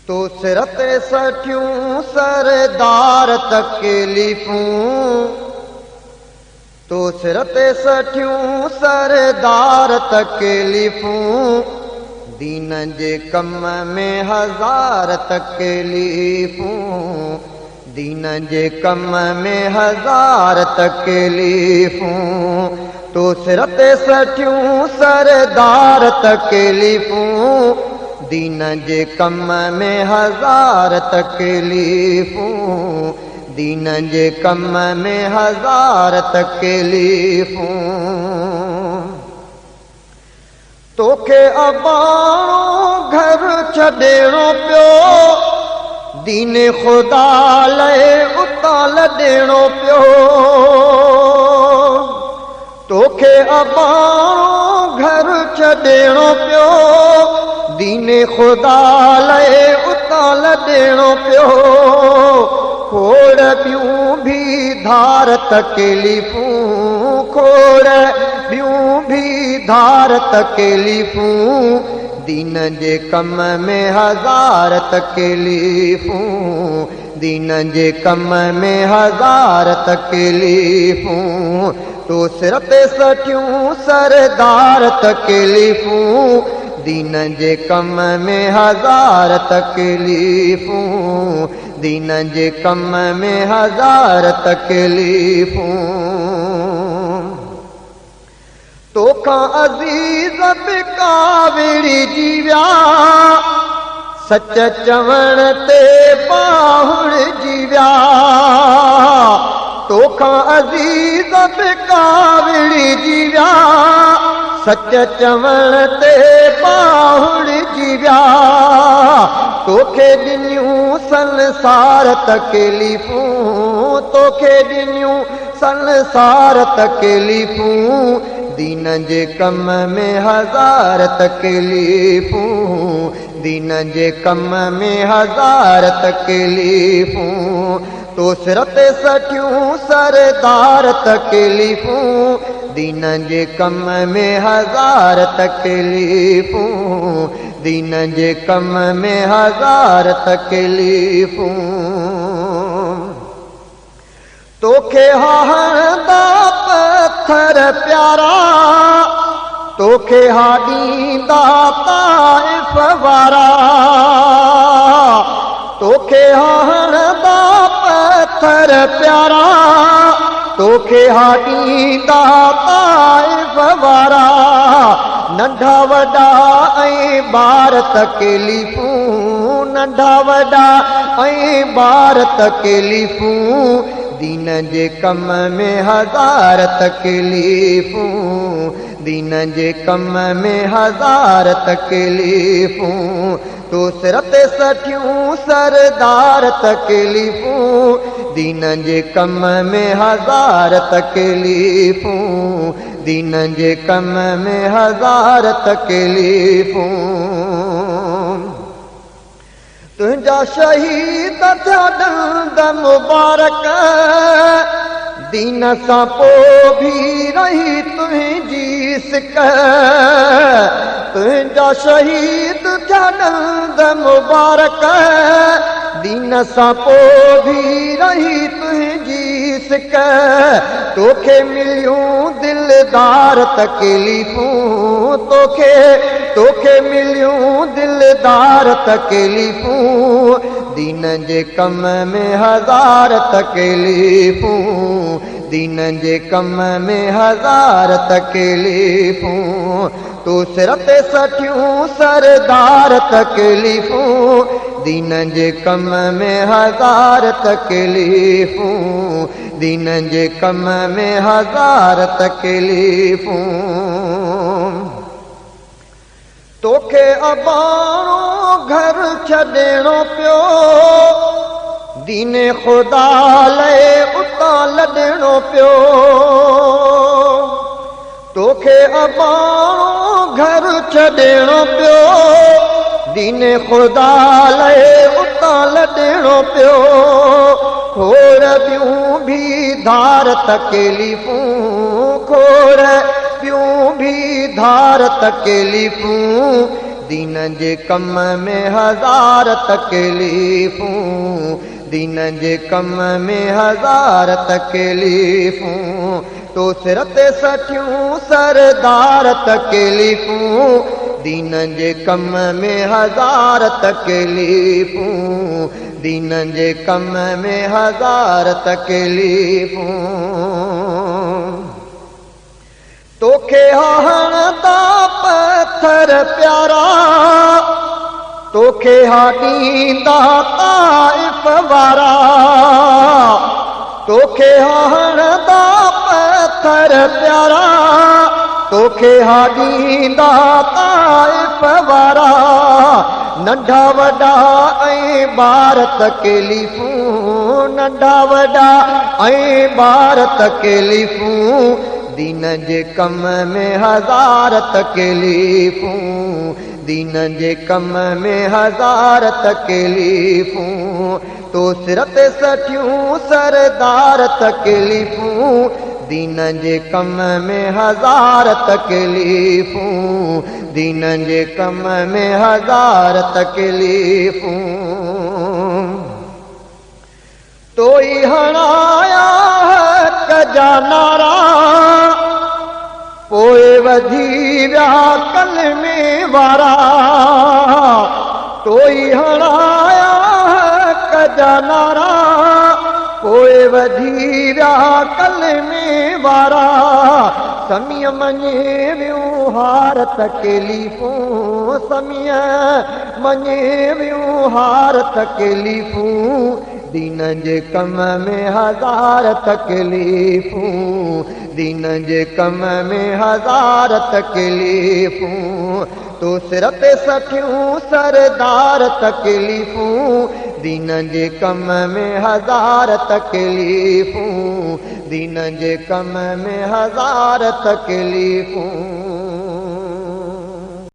तो सिरत सठियूं सरदार तकलीफ़ूं, तो सिरत सठियूं सरदार तकलीफ़ूं, दीन जे कम में हज़ार तकलीफ़ूं, दीन जे कम में हज़ार तकलीफ़ूं। तो सिरत सठियूं सरदार तकलीफ़ूं, दीन जे कम में हज़ार तकलीफ़ूं, दीन जे कम में हज़ार तकलीफ़ूं। तोखे अबाणो घर छॾिणो पियो, दीन ख़ुदा लाइ उतां लॾिणो पियो। तोखे अबाणो घर छॾिणो पियो, दीन ख़ुदा लाइ उतां लॾिणो पियो। खोड़ ॿियूं भी धार तकलीफ़ूं, खोड़ ॿियूं भी धार तकलीफ़ूं, दीन जे कम में हज़ार तकलीफ़ूं, दीन जे कम में हज़ार तकलीफ़ूं। तो सिरत सठियूं सरदार तकलीफ़ूं, दीन जे कम में हज़ार तकलीफ़ूं, दीन जे कम में हज़ार तकलीफ़ूं। तोखां अज़ीज़ बि काविड़ी जी विया, सच चवण ते बाहुड़जी विया। तोखां अज़ीज़ बि काविड़ी जी विया, सच चवण ते बाहुड़जी विया। तोखे ॾिनियूं संसार तकलीफ़ूं, तोखे ॾिनियूं संसार तकलीफ़ूं, दीन जे कम में हज़ार तकलीफ़ूं, दीन जे कम में हज़ार तकलीफ़ूं। तो सिरत सठियूं सरदार तकलीफ़ूं, दीन जे कम में हज़ार तकलीफ़ूं, दीन जे कम में हज़ार तकलीफ़ूं। तोखे हणंदा पत्थर प्यारा, तोखे ॾींदा ताइफ़ वारा। तोखे हणंदा पत्थर प्यारा, तोखे ॾींदा ताइफ़ वारा। नंढा वॾा ऐं ॿार तकलीफ़ूं, नंढा वॾा ऐं ॿार तकलीफ़ूं, दीन जे कम में हज़ार तकलीफ़ूं, दीन जे कम में हज़ार तकलीफ़ूं। तो सिरत सठियूं सरदार तकलीफ़ूं, दीन जे कम में हज़ार तकलीफ़ूं, दीन जे कम में हज़ार तकलीफ़ूं। तुंहिंजा शहीद थिया ॾंद मुबारक, दीन सां पोइ भी रही तुंहिंजी सिक। तुंहिंजा शहीद थिया ॾंद मुबारक, दीन सां पोइ भी रही तुंहिंजी सिक। तोखे मिलियूं दिलदार तकलीफ़ूं, तोखे मिलियूं दिलदार तकलीफ़ूं, दीन जे कम में हज़ार तकलीफ़ूं, दीन जे कम में हज़ार तकलीफ़ूं। तो सिरत सठियूं सरदार तकलीफ़ूं, दीन जे कम में हज़ार तकलीफ़ूं, दीन जे कम में हज़ार तकलीफ़ूं। तोखे अबाणो घर छॾिणो पियो, दीन ख़ुदा लाइ उतां लॾिणो पियो। तोखे अबाणो घर छॾिणो पियो, दीन ख़ुदा लाइ उतां लॾिणो पियो। खोड़ ॿियूं भी धार तकलीफ़ूं, खोड़ ॿियूं भी धार तकलीफ़ूं, दीन जे कम में हज़ार तकलीफ़ूं, दीन जे कम में हज़ार तकलीफ़ूं, तो सिर ते सठियूं सरदार तकलीफ़ूं, दीन जे कम में हज़ार तकलीफ़ूं, दीन जे कम में हज़ार तकलीफ़ूं। तोखे हणंदा पत्थर प्यारा, तोखे ॾींदा ताइफ़ वारा, तोखे हणंदा पत्थर प्यारा, तोखे ॾींदा ताइफ़ वारा, नंढा वॾा ऐं ॿार तकलीफ़ूं, नंढा वॾा ऐं ॿार तकलीफ़ूं, दीन जे कम में हज़ार तकलीफ़ूं, दीन जे कम में हज़ार तकलीफ़ूं, तो सिर ते सठियूं सरदार तकलीफ़ूं, दीन जे कम में हज़ार तकलीफ़ूं, दीन जे कम में हज़ार तकलीफ़ूं। तोई हणाया हक़ जा नारा, पोइ वधी विया कलमे वारा, तोई हणाया हक़ जा नारा, पोइ वधी विया कलमे वारा, समीअ मञे वियूं हार तकलीफ़ूं, समीअ मञे वियूं हार तकलीफ़ूं, दीन जे कम में हज़ार तकलीफ़ूं, दीन जे कम में हज़ार तकलीफ़ूं, तो सिर ते सठियूं सरदार तकलीफ़ूं, दीन जे कम में हज़ार तकलीफ़ूं, दीन जे कम में हज़ार तकलीफ़ूं।